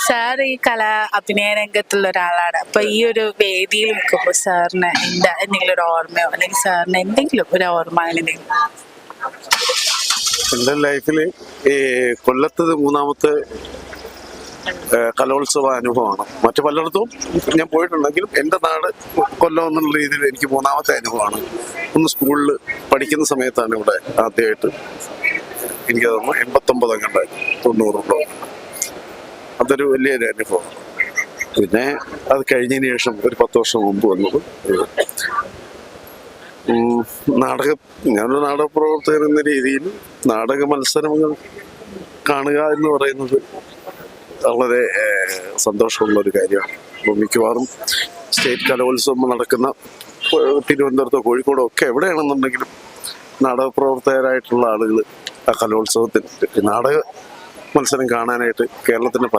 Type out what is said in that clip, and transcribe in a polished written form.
Sir ഈ അഭിനയ രംഗത്തുള്ള ഒരാളാണ്. അപ്പൊ ഈ ഒരു വേദിയിൽ നിൽക്കുമ്പോൾ സാറിന് എന്തെങ്കിലും ഒരു ഓർമ്മയോ അല്ലെങ്കിൽ സാറിന് എന്തെങ്കിലും ഒരു ഓർമ്മ അങ്ങനെ എൻ്റെ ലൈഫിൽ ഈ കൊല്ലത്തത് മൂന്നാമത്തെ കലോത്സവ അനുഭവമാണ്. മറ്റു പലയിടത്തും ഞാൻ പോയിട്ടുണ്ടെങ്കിലും എൻ്റെ നാട് കൊല്ലം എന്നുള്ള രീതിയിൽ എനിക്ക് മൂന്നാമത്തെ അനുഭവമാണ്. ഒന്ന് സ്കൂളിൽ പഠിക്കുന്ന സമയത്താണ് ഇവിടെ ആദ്യമായിട്ട് എനിക്ക് തോന്നുന്നു 89 അങ്ങോട്ട് 90 അതൊരു വലിയൊരു അനുഭവമാണ്. പിന്നെ അത് കഴിഞ്ഞതിന് ശേഷം ഒരു 10 വർഷം മുമ്പ് വന്നത് ഞാനൊരു നാടക പ്രവർത്തകൻ എന്ന രീതിയിൽ നാടക മത്സരങ്ങൾ കാണുക എന്ന് പറയുന്നത് വളരെ സന്തോഷമുള്ളൊരു കാര്യമാണ്. അപ്പോൾ മിക്കവാറും സ്റ്റേറ്റ് കലോത്സവം നടക്കുന്ന തിരുവനന്തപുരത്തോ കോഴിക്കോടോ ഒക്കെ എവിടെയാണെന്നുണ്ടെങ്കിലും നാടക പ്രവർത്തകരായിട്ടുള്ള ആളുകൾ ആ കലോത്സവത്തിന് നാടക മത്സരം കാണാനായിട്ട് കേരളത്തിൻ്റെ